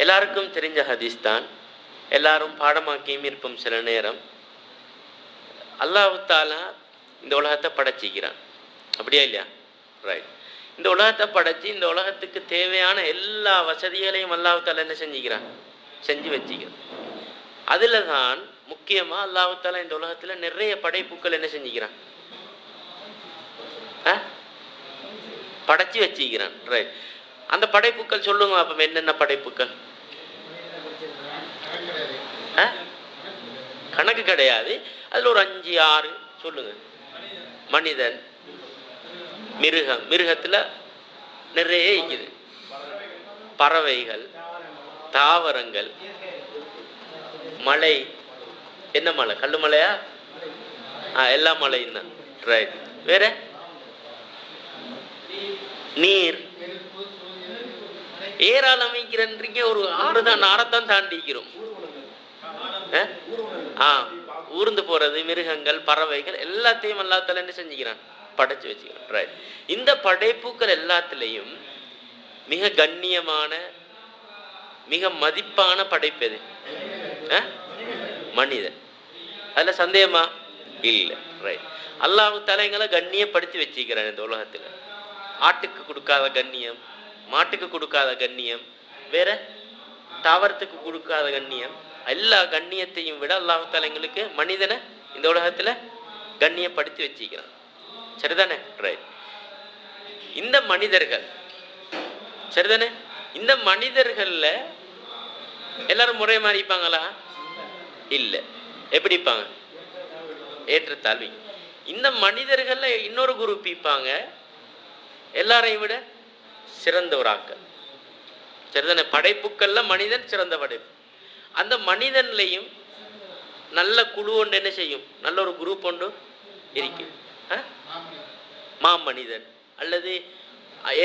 எல்லாருக்கும் தெரிஞ்ச ஹதீஸ் தான், எல்லாரும் பாடமாக்கியும் இருப்போம். சில நேரம் அல்லாஹ் தஆலா இந்த உலகத்தை படைச்சிக்கிறான், அப்படியா இல்லையா? ரைட். இந்த உலகத்தை படைச்சி இந்த உலகத்துக்கு தேவையான எல்லா வசதிகளையும் அல்லாஹ் தஆலா என்ன செஞ்சுக்கிறான்? செஞ்சு வச்சுக்கிறான். அதில் தான் முக்கியமாக அல்லாஹ் தஆலா இந்த உலகத்தில் நிறைய படைப்புக்கள் என்ன செஞ்சுக்கிறான்? படைச்சி வச்சுக்கிறான். ரைட். அந்த படைப்புக்கள் சொல்லுங்க அப்போ, என்னென்ன படைப்புக்கள்? கணக்கு கிடையாது, அதில் ஒரு 5 6 சொல்லுங்க. மனிதன், மிருகம், மிருகத்தில் நிறைய இருக்குது, பறவைகள், தாவரங்கள், மலை. என்ன மலை? கல்லு மலையா? எல்லா மலையும் தான். ரைட். வேற நீர், ஏறால் அமைக்கிறன்றீங்க. ஒரு 6 தான், 6 தாண்டிக்கிறோம். ஊர்ந்து போறது, மிருகங்கள், பறவைகள் எல்லாத்தையும் அல்லாஹ் தஆலா என்ன செஞ்சுக்கிறான்? படைச்சு வச்சுக்கிறான். ரைட். இந்த படைப்புகள் எல்லாத்திலையும் மிக கண்ணியமான, மிக மதிப்பான படைப்பு எது? மனிதன். அதுல சந்தேகமா இல்லை. ரைட். அல்லாஹ் தஆலா எங்களை கண்ணியப்படுத்தி வச்சுக்கிறான் இந்த உலகத்துல. ஆட்டுக்கு கொடுக்காத கண்ணியம், மாட்டுக்கு கொடுக்காத கண்ணியம், வேற தாவரத்துக்கு கொடுக்காத கண்ணியம், எல்லா கண்ணியத்தையும் விட அல்லாஹ் தஆலா எங்களுக்கு மனிதனை இந்த உலகத்துல கண்ணியப்படுத்தி வச்சுக்கிறான். சரிதானே? ரைட். இந்த மனிதர்கள், சரிதானே, இந்த மனிதர்கள்ல எல்லாரும் முறை மாதிரி இருப்பாங்களா? இல்லை. எப்படி இருப்பாங்க? ஏற்றத்தாழ்வி. இந்த மனிதர்கள்ல இன்னொரு குரூப் இருப்பாங்க, எல்லாரையும் விட சிறந்தவராக்கள். சரிதானே? படைப்புக்கள்ல மனிதன் சிறந்த படைப்பு. அந்த மனிதன்லையும் நல்ல குழு ஒன்று என்ன செய்யும்? நல்ல ஒரு குரூப் ஒன்று இருக்கும். மாமனிதன் அல்லது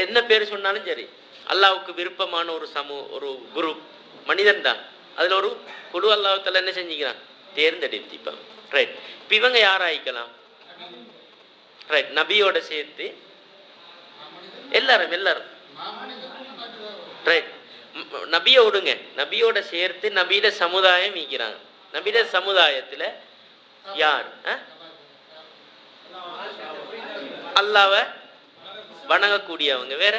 என்ன பேர் சொன்னாலும் சரி, அல்லாஹ்வுக்கு விருப்பமான ஒரு குரூப் மனிதன் தான். அதில் ஒரு குழு அல்லாஹ் தஆலா என்ன செஞ்சுக்கிறான்? தேர்ந்தெடுத்திப்பான். ரைட். இப்போ இவங்க யாராயிக்கலாம்? ரைட். நபியோட சேர்த்து எல்லாரும் ரைட். நபியை விடுங்க, நபியோட சேர்த்து நபியில சமுதாயம் ஈக்கிறாங்க. நபியில சமுதாயத்தில் யார்? அல்லாஹ்வை வணங்கக்கூடியவங்க. வேற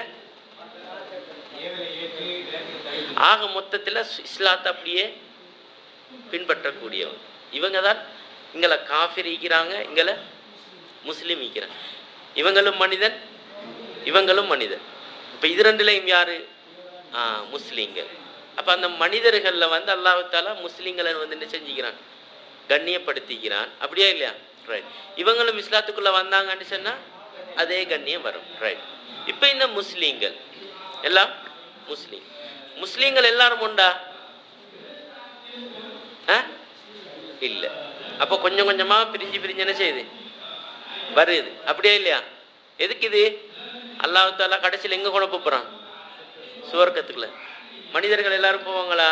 ஆக மொத்தத்தில் இஸ்லாத்தை அப்படியே பின்பற்றக்கூடியவங்க. இவங்க தான் இங்களை காஃபிர் ஈக்கிறாங்க, இங்களை முஸ்லீம் ஈக்கிறாங்க. இவங்களும் மனிதன், இவங்களும் மனிதன். இப்போ இது ரெண்டுலையும் யாரு? முஸ்லீம்கள். அப்போ அந்த மனிதர்களில் வந்து அல்லாஹ் தஆலா முஸ்லீம்களை வந்து என்ன செஞ்சுக்கிறான்? கண்ணியப்படுத்திக்கிறான். அப்படியா இல்லையா? ரைட். இவங்களும் இஸ்லாத்துக்குள்ளே வந்தாங்கன்னு சொன்னால் அதே கண்ணியம் வரும். ரைட். இப்போ இந்த முஸ்லீம்கள் எல்லாம் முஸ்லீம்கள் எல்லாரும் உண்டா? இல்லை. அப்போ கொஞ்சம் கொஞ்சமாக பிரிஞ்சு என்ன செய்யுது? வருது. அப்படியே இல்லையா? எதுக்கு இது? அல்லாஹ் தஆலா கடைசியில் எங்கே கொண்டு போகிறான்? சுவர்க்கத்துக்குள்ள. மனிதர்கள் எல்லாரும் போவாங்களா?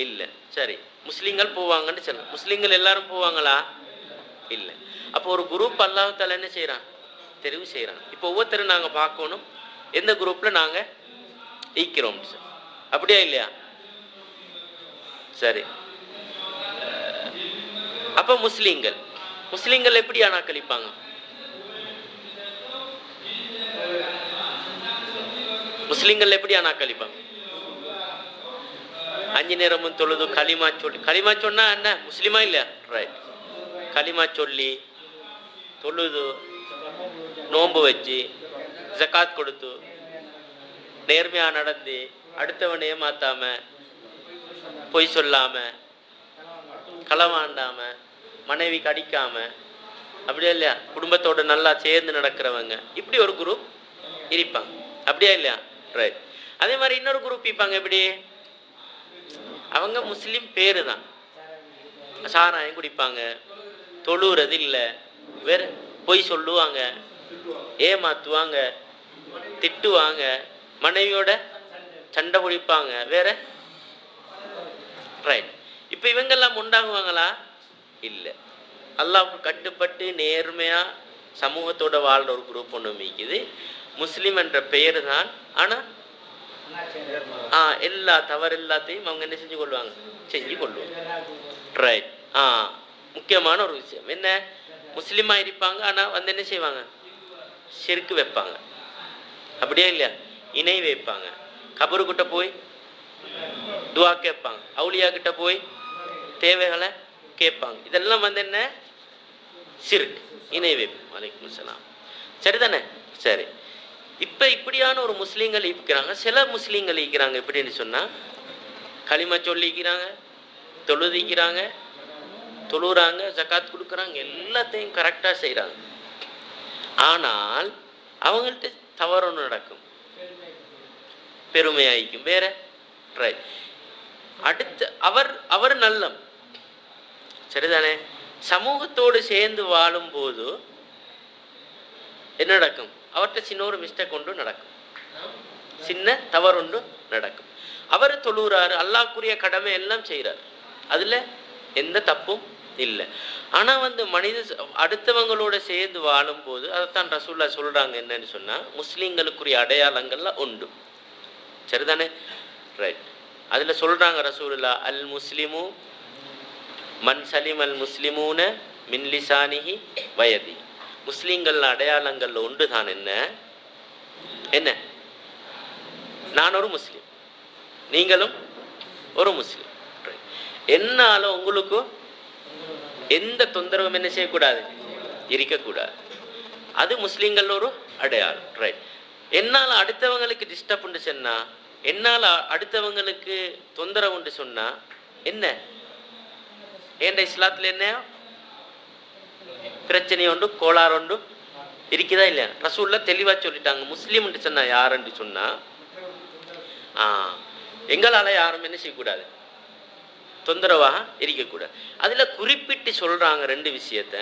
இல்லை. சரி, முஸ்லீம்கள் போவாங்கன்னு சொல்லலாம். முஸ்லீம்கள் எல்லாரும் போவாங்களா? இல்லை. அப்போ ஒரு குரூப் அல்லாஹ் தஆலா என்ன செய்கிறான்? தெரிவு செய்கிறான். இப்போ ஒவ்வொருத்தரும் நாங்கள் பார்க்கணும் எந்த குரூப்பில் நாங்கள் ஈக்கிறோம். அப்படியா இல்லையா? சரி. அப்போ முஸ்லீம்கள் எப்படி ஆனா கழிப்பாங்க? முஸ்லீம்கள் எப்படி ஆனா கழிப்பாங்க? 5 நேரமும் தொழுது களிமா சொல்லி. களிமா சொன்னா என்ன? முஸ்லீமா இல்லையா? ரைட். களிமா சொல்லி தொழுது, நோன்பு வச்சு, ஜகாத் கொடுத்து, நேர்மையாக நடந்து, அடுத்தவன் ஏமாத்தாம, பொய் சொல்லாம, களவாண்டாம, மனைவி கடிக்காம, அப்படியா இல்லையா? குடும்பத்தோட நல்லா சேர்ந்து நடக்கிறவங்க, இப்படி ஒரு குரூப் இருப்பாங்க. அப்படியா இல்லையா? ரைட். அதே மாதிரி இன்னொரு குரூப் இருப்பாங்க. எப்படி? அவங்க முஸ்லீம் பேரு தான், சாராயம் குடிப்பாங்க, தொழுறது இல்லை, வேற பொய் சொல்லுவாங்க, ஏமாத்துவாங்க, திட்டுவாங்க, மனைவியோட சண்டை பிடிப்பாங்க, வேற. ரைட். இப்போ இவங்கெல்லாம் உண்டாகுவாங்களா? இல்லை. அல்லாஹ்வுக்கு கட்டுப்பட்டு நேர்மையாக சமூகத்தோட வாழ்கிற ஒரு குரூப் ஒன்று மிக்குது. முஸ்லீம் என்ற பெயர் தான், ஆனால் எல்லா தவறு எல்லாத்தையும் அவங்க என்ன செஞ்சு கொள்வாங்க, செஞ்சு கொள்வாங்க. ரைட். முக்கியமான ஒரு விஷயம் என்ன, முஸ்லீமா இருப்பாங்க ஆனா வந்து என்ன செய்வாங்க, ஷிர்க் வைப்பாங்க. அப்படியே இல்லையா, இணை வைப்பாங்க. கபருக்கிட்ட போய் துவா கேட்பாங்க, அவுலியா கிட்ட போய் தேவைகளை கேட்பாங்க. இதெல்லாம் வந்து என்ன, ஷிர்க், இணை வைப்பு. வலைக்கும் சலாம். சரிதானே? சரி. இப்ப இப்படியான ஒரு முஸ்லீம்கள் இருக்கிறாங்க. சில முஸ்லீம்கள் இருக்கிறாங்க எப்படின்னு சொன்னா, களிமா சொல்லிக்கிறாங்க, தொழுதிக்கிறாங்க, தொழுறாங்க, ஜகாத் கொடுக்குறாங்க, எல்லாத்தையும் கரெக்டா செய்யறாங்க. ஆனால் அவங்கள்ட்ட தவறு ஒன்று நடக்கும், பெருமையாயிக்கும் வேற. ரைட். அடுத்து அவர் நல்லம், சரிதானே? சமூகத்தோடு சேர்ந்து வாழும் போது என்ன நடக்கும், அவர்கிட்ட சின்ன ஒரு மிஸ்டேக் ஒன்று நடக்கும், சின்ன தவறு ஒன்று நடக்கும். அவர் தொழுறாரு, அல்லாஹ்க்குரிய கடமை எல்லாம் செய்கிறார், அதுல எந்த தப்பும் இல்லை. ஆனா வந்து மனித அடுத்தவங்களோட சேர்ந்து வாழும் போது, அதைத்தான் ரசூலுல்லாஹ் சொல்றாங்க, என்னன்னு சொன்னா முஸ்லீம்களுக்குரிய அடையாளங்கள்ல உண்டு, சரிதானே? ரைட். அதுல சொல்றாங்க ரசூலுல்லாஹ், அல் முஸ்லிமு மன் சலிம் அல் முஸ்லிமூன மின் லிசானிஹி வயதி. முஸ்லீம்கள் அடையாளங்கள்ல ஒன்று தான் என்ன, என்ன, நான் ஒரு முஸ்லீம், நீங்களும் ஒரு முஸ்லீம். என்னாலும் உங்களுக்கு எந்த தொந்தரவும் என்ன செய்யக்கூடாது, இருக்கக்கூடாது. அது முஸ்லீம்கள் ஒரு அடையாளம். ரைட். என்னால அடுத்தவங்களுக்கு டிஸ்டர்ப் உண்டு சொன்னா, என்னால அடுத்தவங்களுக்கு தொந்தரவு உண்டு சொன்னா என்ன, ஏண்ட இஸ்லாத்துல என்ன பிரச்சனை உண்டு, கோளாறு உண்டு, இருக்குதா இல்லையா? ரசூலுல்லாஹ் தெளிவா சொல்லிட்டாங்க, முஸ்லீம் சொன்னா யாருன்னு சொன்னா எங்களால யாரும் என்ன செய்யக்கூடாது, தொந்தரவாக இருக்கக்கூடாது. அதுல குறிப்பிட்டு சொல்றாங்க ரெண்டு விஷயத்த.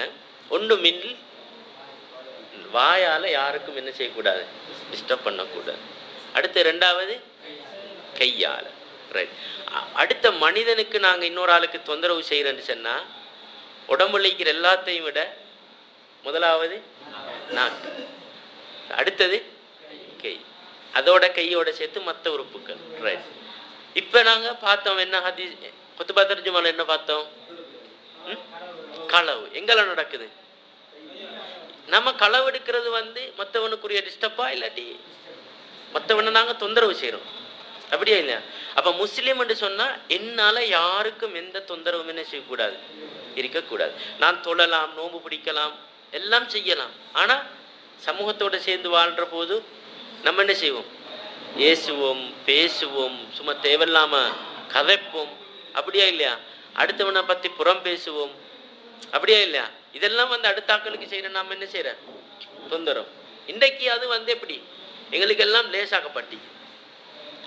ஒன்று, மின் வாயால யாருக்கும் என்ன செய்யக்கூடாது, டிஸ்டர்ப் பண்ணக்கூடாது. அடுத்து ரெண்டாவது கையால. ரைட். அடுத்த மனிதனுக்கு நாங்க இன்னொரு ஆளுக்கு தொந்தரவு செய்யறேன்னு சொன்னா, உடம்புலிக்கிற எல்லாத்தையும் விட முதலாவது நாக்கு, அடுத்தது கை, அதோட கையோட சேர்த்து மற்ற உறுப்புகள். ரைட். இப்ப நாங்க பார்த்தோம் என்ன, ஹதீஸ் குத்துபா தர்ஜுமால என்ன பார்த்தோம், களவு எங்கள நடக்குது. நம்ம களவு எடுக்கிறது வந்து மற்றவனுக்குரிய டிஸ்டர்பா, இல்லாட்டி மற்றவனை நாங்க தொந்தரவு செய்யறோம், அப்படியா இல்லையா? அப்ப முஸ்லீம் என்று சொன்னா என்னால யாருக்கும் எந்த தொந்தரவும் என்ன செய்யக்கூடாது, இருக்கக்கூடாது. நான் தொழலாம், நோம்பு பிடிக்கலாம், எல்லாம் செய்யலாம். ஆனா சமூகத்தோட சேர்ந்து வாழ்ற போது நம்ம என்ன செய்வோம், ஏசுவோம், பேசுவோம், சும்மா தேவையில்லாம கதைப்போம், அப்படியா இல்லையா? அடுத்தவனை பத்தி புறம் பேசுவோம், அப்படியா இல்லையா? இதெல்லாம் வந்து அடுத்த ஆக்களுக்கு செய்யற நாம என்ன செய்யற தொந்தரவு. இன்றைக்கு அது வந்து எப்படி எங்களுக்கு எல்லாம் லேசாக்கப்பட்டி,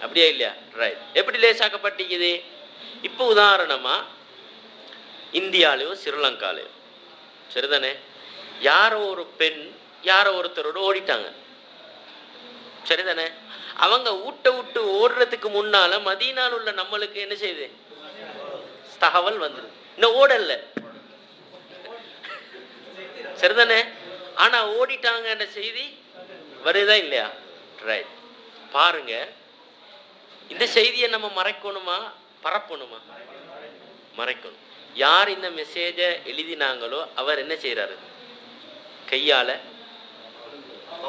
அப்படியா இல்லையா? ரைட். எப்படி லேசாக்கப்பட்டிக்குது? இப்போ உதாரணமா இந்தியாலேயோ ஸ்ரீலங்காலேயோ, சரிதானே, யாரோ ஒரு பெண் யாரோ ஒருத்தரோட ஓடிட்டாங்க, சரிதானே? அவங்க ஊட்ட விட்டு ஓடுறதுக்கு முன்னால மதீனால உள்ள நம்மளுக்கு என்ன செய்யுது, தகவல் வந்துடும், இன்னும் ஓடல, சரிதானே? ஆனா ஓடிட்டாங்கன்ற செய்தி வருதா இல்லையா? ரைட். பாருங்க, இந்த செய்தியை நம்ம மறைக்கணுமா பரப்பணுமா? மறைக்கணும். யார் இந்த மெசேஜை எழுதினாங்களோ அவர் என்ன செய்யறாரு, கையால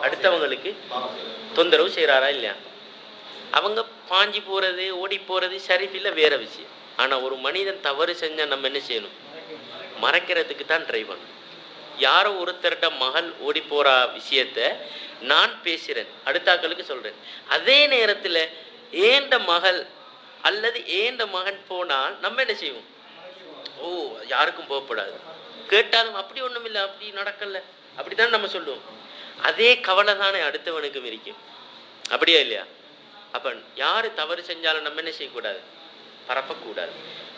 அடுத்தவங்களுக்கு தொந்தரவு செய்யறாரா இல்லையா? அவங்க பாஞ்சி போறது, ஓடி போறது சரியில்லை, வேற விஷயம். ஆனா ஒரு மனிதன் தவறு செஞ்சா நம்ம என்ன செய்யணும், மறைக்கிறதுக்கு தான் ட்ரை பண்ணணும். யாரோ ஒருத்தர்கிட்ட மகள் ஓடி போற விஷயத்த நான் பேசுறேன், அடுத்தாக்களுக்கு சொல்றேன். அதே நேரத்துல ஏண்ட மகள் அல்லது ஏண்ட மகன் போனால் நம்ம என்ன செய்வோம், ஓ யாருக்கும் போகக்கூடாது, கேட்டாலும் அப்படி ஒண்ணும் இல்லை, அப்படி நடக்கல, அப்படித்தான் நம்ம சொல்லுவோம். அதே கவலை தானே அடுத்தவனுக்கும் இருக்கும், அப்படியா இல்லையா? அப்ப யாரு தவறு செஞ்சாலும் நம்ம என்ன செய்யக்கூடாது, பரப்பக்கூடாது.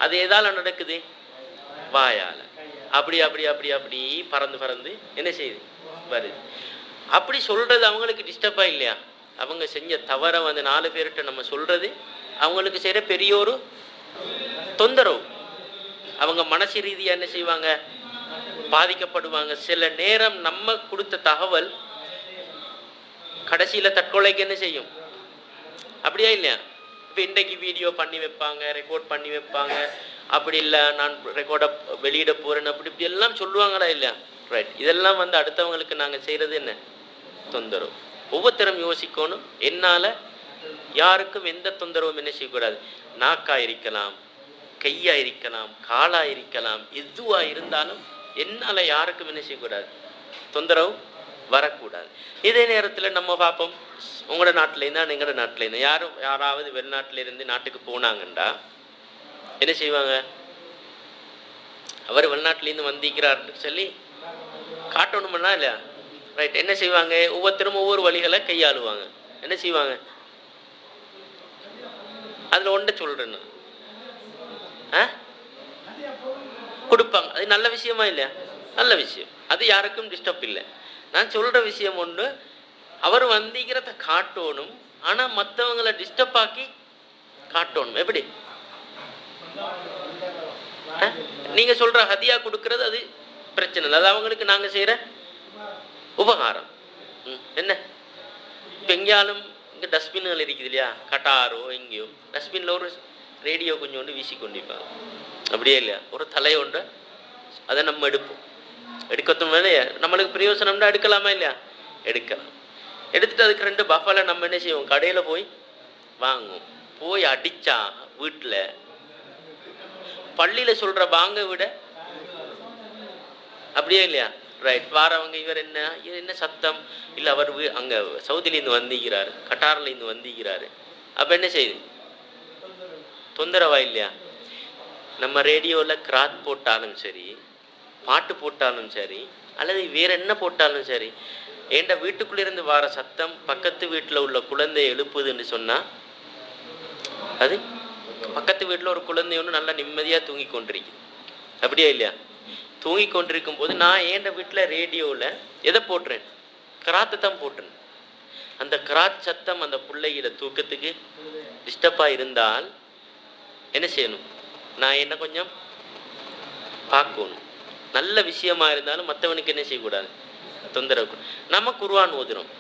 அது எதால நடக்குது, வாயால அப்படி அப்படி அப்படி அப்படி பறந்து பறந்து என்ன செய்யுது, வருது. அப்படி சொல்றது அவங்களுக்கு டிஸ்டர்பா இல்லையா? அவங்க செஞ்ச தவற வந்து 4 பேர்கிட்ட நம்ம சொல்றது அவங்களுக்கு செய்யற பெரிய ஒரு தொந்தரவு. அவங்க மனசு ரீதியா என்ன செய்வாங்க, பாதிக்கப்படுவாங்க. சில நேரம் நம்ம கொடுத்த தகவல் கடைசியில தற்கொலைக்கு என்ன செய்யும், அப்படியா இல்லையா? இப்போ இன்றைக்கு வீடியோ பண்ணி வைப்பாங்க, ரெக்கார்ட் பண்ணி வைப்பாங்க. அப்படி இல்லை நான் ரெக்கார்டை வெளியிட போகிறேன்னு அப்படி இப்படி எல்லாம் சொல்லுவாங்களா இல்லையா? ரைட். இதெல்லாம் வந்து அடுத்தவங்களுக்கு நாங்கள் செய்கிறது என்ன? தொந்தரவு. ஒவ்வொருத்தரும் யோசிக்கணும், என்னால் யாருக்கும் எந்த தொந்தரவும் என்ன செய்யக்கூடாது. நாக்காக இருக்கலாம், கையாக இருக்கலாம், காலாக இருக்கலாம், எதுவாக இருந்தாலும் என்னால் யாருக்கும் என்ன செய்யக்கூடாது, தொந்தரவு வரக்கூடாது. இதே நேரத்தில் நம்ம பார்ப்போம், உங்களோட நாட்டிலேருந்தா எங்களோட நாட்டிலேருந்து யாராவது வெளிநாட்டிலேருந்து நாட்டுக்கு போனாங்கண்டா என்ன செய்வாங்க? அவர் வெளிநாட்டிலேருந்து வந்திருக்கிறாருன்னு சொல்லி காட்டணும்னா இல்லையா? ரைட். என்ன செய்வாங்க? ஒவ்வொருத்தரும் ஒவ்வொரு வழிகளை கையாளுவாங்க. என்ன செய்வாங்க? அதில் ஒன்றை சொல்கிறேன்னு கொடுப்பாங்க. அது நல்ல விஷயமா இல்லையா? நல்ல விஷயம். அது யாருக்கும் டிஸ்டர்ப் இல்லை. நான் சொல்கிற விஷயம் ஒன்று, அவர் வந்திக்கிறத காட்டணும், ஆனால் மற்றவங்களை டிஸ்டர்ப் ஆக்கி காட்டணும். எப்படி? நீங்கள் சொல்கிற ஹதியா கொடுக்கறது அது பிரச்சனை இல்லை, அது அவங்களுக்கு நாங்கள் செய்கிற உபகாரம். என்ன இப்போ எங்கேயாலும் இங்கே டஸ்ட்பின்கள் இருக்குது இல்லையா? கட்டாரோ எங்கேயோ டஸ்ட்பினில் ஒரு ரேடியோ கொஞ்சோண்டு வீசி கொண்டிருப்பாங்க. அப்படியே இல்லையா? ஒரு தலை ஒன்று அதை நம்ம எடுப்போம். எடுக்கத்தும் மேலே நம்மளுக்கு பிரயோசனம்னா எடுக்கலாமா இல்லையா? எடுக்கலாம். எடுத்துட்டு அதுக்கு 2 பஃபலை நம்ம என்ன செய்வோம்? கடையில் போய் வாங்குவோம். போய் அடித்தா வீட்டில் பள்ளியில் சொல்கிற வாங்க விட அப்படியே இல்லையா? ரைட். வாரவங்க இவர் என்ன சத்தம் இல்லை, அவர் அங்கே சவுதிலேருந்து வந்திக்கிறாரு, கட்டார்லேருந்து வந்திக்கிறாரு. அப்போ என்ன செய்யுது? தொந்தரவா இல்லையா? நம்ம ரேடியோவில் கிராத் போட்டாலும் சரி, பாட்டு போட்டாலும் சரி, அல்லது வேற என்ன போட்டாலும் சரி, ஏண்ட வீட்டுக்குள்ளேருந்து வர சத்தம் பக்கத்து வீட்டில் உள்ள குழந்தை எழுப்புதுன்னு சொன்னால், அது பக்கத்து வீட்டில் ஒரு குழந்தை ஒன்று நல்லா நிம்மதியாக தூங்கி கொண்டிருக்கு. அப்படியே இல்லையா? தூங்கி கொண்டிருக்கும் போது நான் ஏண்ட வீட்டில் ரேடியோவில் எதை போட்டுறேன்? கிராத்தை தான் போட்டுறேன். அந்த கிராத் சத்தம் அந்த பிள்ளைகிற தூக்கத்துக்கு டிஸ்டர்பாக இருந்தால் என்ன செய்யணும்? நான் என்ன கொஞ்சம் பார்க்கணும். நல்ல விஷயமா இருந்தாலும் மற்றவனுக்கு என்ன செய்யக்கூடாது? தொந்தரவு. நம்ம குர்ஆன் ஓதுறோம்.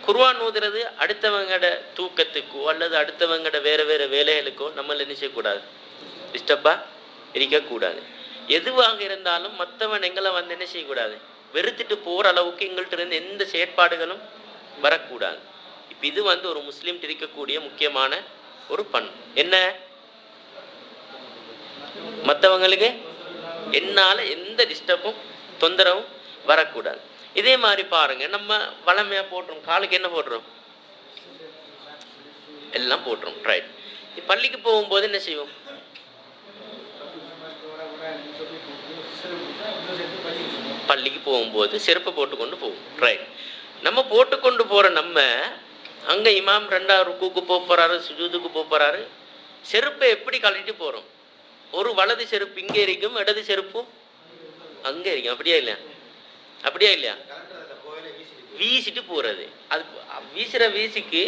குர்ஆன் ஓதுறது அடுத்தவங்களோட தூக்கத்துக்கோ அல்லது அடுத்தவங்களோட வேறு வேறு வேலைகளுக்கோ நம்மள என்ன செய்யக்கூடாது? டிஸ்டர்பாக இருக்கக்கூடாது. எதுவாக இருந்தாலும் மற்றவன் எங்களை வந்து என்ன செய்யக்கூடாது? வெறுத்துட்டு போகிற அளவுக்கு எங்கள்கிட்ட இருந்து எந்த செயற்பாடுகளும் வரக்கூடாது. இப்போ இது வந்து ஒரு முஸ்லீம் இருக்கக்கூடிய முக்கியமான ஒரு பண்பு. என்ன? மற்றவங்களுக்கு என்னால் எந்த டிஸ்டர்பும் தொந்தரவும் வரக்கூடாது. இதே மாதிரி பாருங்க, நம்ம வளமையாக போட்டுரும், காலுக்கு என்ன போடுறோம்? எல்லாம் போட்டுரும். ரைட். பள்ளிக்கு போகும்போது என்ன செய்வோம்? பள்ளிக்கு போகும்போது செருப்பை போட்டுக்கொண்டு போவோம். ரைட். நம்ம போட்டுக்கொண்டு போகிற நம்ம அங்கே இமாம் 2வது ருக்குக்கு போகிறாரு, சுஜூதுக்கு போகிறாரு, செருப்பை எப்படி கழட்டி போகிறோம்? ஒரு வலது செருப்பு இங்கே இருக்கும், இடது செருப்பும் அங்கே இருக்கும். அப்படியா இல்லையா? அப்படியா இல்லையா? வீசிட்டு போகிறது. அது வீசுகிற வீசிக்கு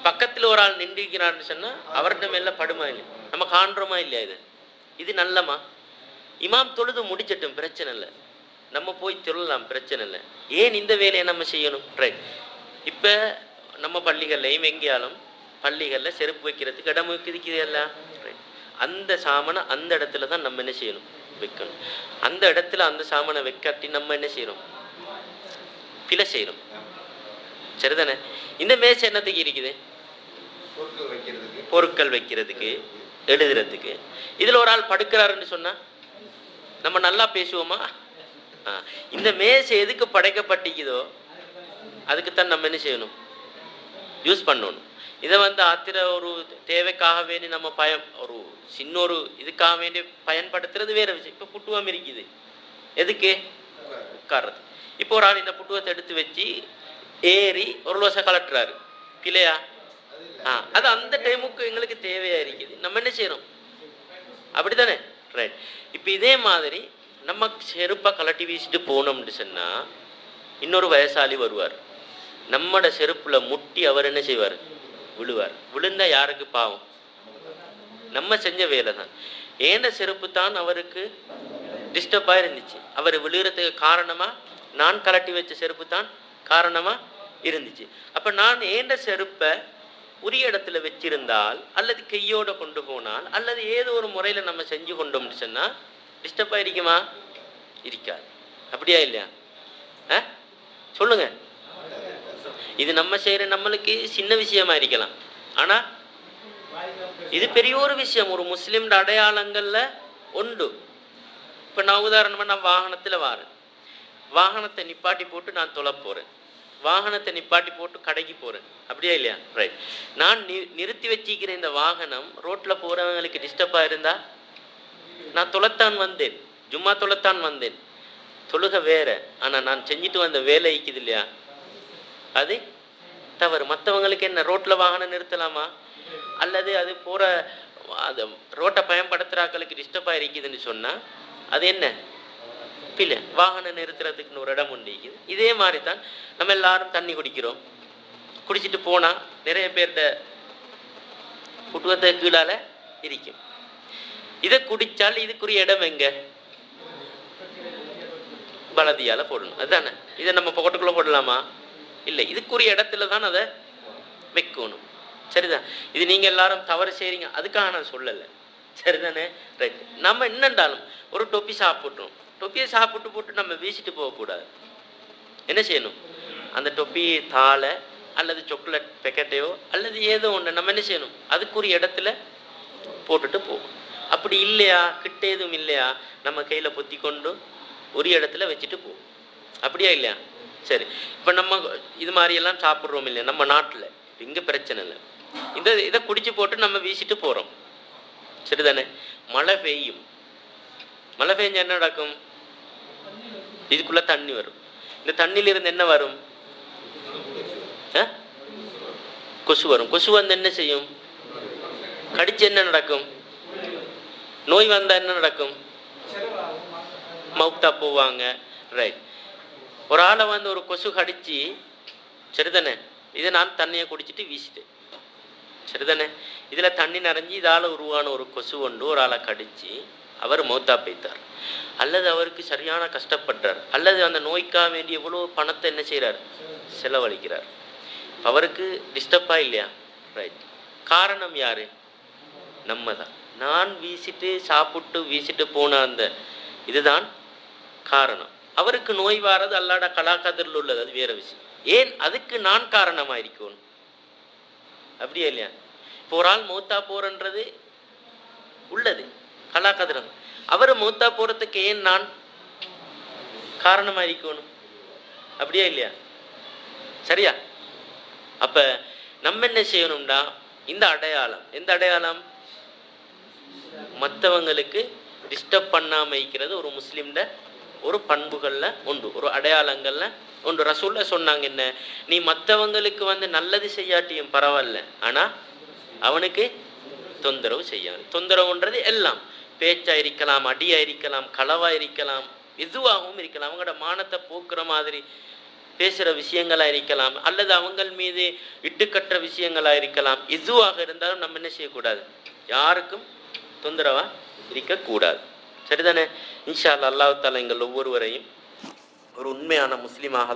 பக்கத்தில் ஒரு ஆள் நின்றுக்கிறான்னு சொன்னால் அவர்கிட்ட மேலே படுமா இல்லை? நம்ம காண்றோமா இல்லையா? இது நல்லமா? இமாம் தொழுது முடிச்சட்டும், பிரச்சனை இல்லை, நம்ம போய் தொழலாம், பிரச்சனை இல்லை. ஏன் இந்த வேலையை நம்ம செய்யணும்? ரைட். இப்போ நம்ம பள்ளிகள்லையும் எங்கேயாலும் பள்ளிகளில் செருப்பு வைக்கிறதுக்கு இடம் வைக்கிறதுக்கு எல்லாம் ரைட். அந்த சாமனை அந்த இடத்துல தான் நம்ம என்ன செய்யணும்? வைக்கணும். அந்த இடத்துல அந்த சாமனை வைக்காட்டி நம்ம என்ன செய்யணும்? பிழை செய்யணும். சரிதானே? இந்த மேசை என்னத்துக்கு இருக்குது? பொருட்கள் வைக்கிறதுக்கு, எழுதுறதுக்கு. இதில் ஒரு ஆள் படுக்கிறாருன்னு சொன்னால் நம்ம நல்லா பேசுவோமா? இந்த மேசை எதுக்கு படைக்கப்பட்டிக்குதோ அதுக்குத்தான் நம்ம என்ன செய்யணும்? யூஸ் பண்ணணும். இதை வந்து ஆத்திர ஒரு தேவைக்காக வேண்டி நம்ம ஒரு சின்ன ஒரு இதுக்காக வேண்டி பயன்படுத்துறது வேற விஷயம். இப்போ புட்டுவம் இருக்குது, எதுக்கு? உட்கார்றது. இப்போ ஒரு ஆள் இந்த புட்டுவத்தை எடுத்து வச்சு ஏறி ஒரு லோசை கலட்டுறாரு, இல்லையா? அது அந்த டைமுக்கு எங்களுக்கு தேவையா இருக்குது, நம்ம என்ன செய்யறோம்? அப்படித்தானே? ரைட். இப்போ இதே மாதிரி நம்ம செருப்பை கலட்டி வீசிட்டு போனோம்னு சொன்னா இன்னொரு வயசாளி வருவார், நம்மட செருப்புல முட்டி அவர் என்ன செய்வார்? விழுவார். விழுந்தா யாருக்கு பாவம்? நம்ம செஞ்ச வேலை தான். ஏண்ட செருப்பு தான் அவருக்கு டிஸ்டர்பாக இருந்துச்சு. அவர் விழுகிறதுக்கு காரணமா நான் கலட்டி வச்ச செருப்பு தான் காரணமா இருந்துச்சு. அப்ப நான் ஏண்ட செருப்பை உரிய இடத்துல வச்சிருந்தால் அல்லது கையோட கொண்டு போனால் அல்லது ஏதோ ஒரு முறையில நம்ம செஞ்சு கொண்டோம்னு சொன்னா டிஸ்டர்ப் ஆயிருக்குமா? இருக்காது. அப்படியா இல்லையா? சொல்லுங்க. இது நம்ம செய்யற நம்மளுக்கு சின்ன விஷயமா இருக்கலாம், ஆனா இது பெரிய ஒரு விஷயம். ஒரு முஸ்லிம் அடையாளங்கள்ல உண்டு. இப்ப நான் உதாரணமா நான் வாகனத்துல வாரேன், வாகனத்தை நிப்பாட்டி போட்டு நான் தொலை போறேன், வாகனத்தை நிப்பாட்டி போட்டு கடைக்கு போறேன், அப்படியா இல்லையா? ரைட். நான் நிறுத்தி வச்சிக்கிற இந்த வாகனம் ரோட்ல போறவங்களுக்கு டிஸ்டர்பா இருந்தா, நான் தொலைத்தான் வந்தேன், ஜும்மா தொலைத்தான் வந்தேன், தொழுக வேற, ஆனா நான் செஞ்சுட்டு வந்த வேலை இருக்குது இல்லையா, அது தவறு. மற்றவங்களுக்கு என்ன ரோட்ல வாகனம் நிறுத்தலாமா? அல்லது அது போற அது ரோட்டை பயன்படுத்துறாக்களுக்கு டிஸ்டர்பா இருக்குதுன்னு சொன்னா அது என்ன பிள்ளை? வாகனம் நிறுத்துறதுக்குன்னு ஒரு இடம் உண்டு. இதே மாதிரி தான் நம்ம எல்லாரும் தண்ணி குடிக்கிறோம். குடிச்சிட்டு போனா நிறைய பேர்கிட்ட புட்டுவத்தை கீழால இருக்கும். இதை குடிச்சால் இதுக்குரிய இடம் எங்க? வலதியால போடணும், அதுதானே. இதை நம்ம பொக்கட்டுக்குள்ள போடலாமா? இல்லை, இதுக்குரிய இடத்துல தான் அதை வைக்கணும். சரிதான். இது நீங்க எல்லாரும் தவறு செய்றீங்க, அதுக்காக நான் சொல்லலை. சரிதானே? ரைட். நம்ம என்னண்டாலும் ஒரு டொப்பி சாப்பிட்றோம், டொப்பியை சாப்பிட்டு போட்டு நம்ம வீசிட்டு போகக்கூடாது. என்ன செய்யணும்? அந்த டொப்பி தாளை அல்லது சாக்லேட் பேக்கெட்டையோ அல்லது ஏதோ ஒன்று நம்ம என்ன செய்யணும், அதுக்குரிய இடத்துல போட்டுட்டு போகும். அப்படி இல்லையா, கிட்ட எதுவும் இல்லையா, நம்ம கையில பொத்தி கொண்டு ஒரு இடத்துல வச்சுட்டு போகும். அப்படியா இல்லையா? சரி. இப்போ நம்ம இது மாதிரியெல்லாம் சாப்பிட்றோம் இல்லையா நம்ம நாட்டில், இங்கே பிரச்சனை இல்லை. இதை குடிச்சு போட்டு நம்ம வீசிட்டு போகிறோம். சரிதானே? மழை பெய்யும், மழை பெய்ஞ்சா என்ன நடக்கும்? இதுக்குள்ள தண்ணி வரும். இந்த தண்ணியில இருந்து என்ன வரும்? கொசு வரும். கொசு வந்து என்ன செய்யும்? கடிச்சு என்ன நடக்கும்? நோய் வந்தா என்ன நடக்கும்? மவுத்தா போவாங்க. ரைட். ஒரு ஆளை வந்து ஒரு கொசு கடிச்சு, சரிதானே, இதை நான் தண்ணியை குடிச்சிட்டு வீசிட்டேன், சரிதானே, இதுல தண்ணி நிறைஞ்சி இதால உருவான ஒரு கொசு கொண்டு ஒரு ஆளை கடிச்சு அவர் மௌத்தா போய்த்தார், அல்லது அவருக்கு சரியான கஷ்டப்படுறார், அல்லது அந்த நோய்க்காக வேண்டி எவ்வளோ பணத்தை என்ன செய்கிறார், செலவழிக்கிறார். அவருக்கு டிஸ்டர்பா இல்லையா? ரைட். காரணம் யாரு? நம்ம தான். நான் வீசிட்டு சாப்பிட்டு வீசிட்டு போன அந்த இதுதான் காரணம். அவருக்கு நோய் வாரது அல்லாட கலாக்கதிரில் உள்ளது, அது வேற விஷயம். ஏன் அதுக்கு நான் காரணமாயிருக்கணும்? அப்படியா இல்லையா? இப்போ ஒரு ஆள் மௌத்தா போறன்றது உள்ளது கலாக்கதிரம். அவர் மௌத்தா போறதுக்கு ஏன் நான் காரணமாயிருக்கணும்? அப்படியா இல்லையா? சரியா? அப்ப நம்ம என்ன செய்யணும்டா, இந்த அடையாளம், எந்த அடையாளம்? மற்றவங்களுக்கு டிஸ்டர்ப் பண்ணாம இருக்கிறது ஒரு முஸ்லிம்ட ஒரு பண்புகள்ல உண்டு, ஒரு அடையாளங்கள்ல உண்டு. ரசூல்ல சொன்னாங்க என்ன, நீ மற்றவங்களுக்கு வந்து நல்லது செய்யாட்டியும் பரவாயில்ல, ஆனா அவனுக்கு தொந்தரவு செய்யாது. தொந்தரவுன்றது எல்லாம் பேச்சா இருக்கலாம், அடியா இருக்கலாம், களவா இருக்கலாம், எதுவாகவும் இருக்கலாம், அவங்களோட மானத்தை போக்குற மாதிரி பேசுற விஷயங்களா இருக்கலாம், அல்லது அவங்க மீது இட்டுக்கட்டுற விஷயங்களா இருக்கலாம். எதுவாக இருந்தாலும் நம்ம என்ன செய்யக்கூடாது, யாருக்கும் தொந்தரவா இருக்கக்கூடாது. சரிதானே? இன்ஷா அல்லாஹ், அல்லாஹ் தஆலா எங்கள் ஒவ்வொருவரையும் ஒரு உண்மையான முஸ்லிமாக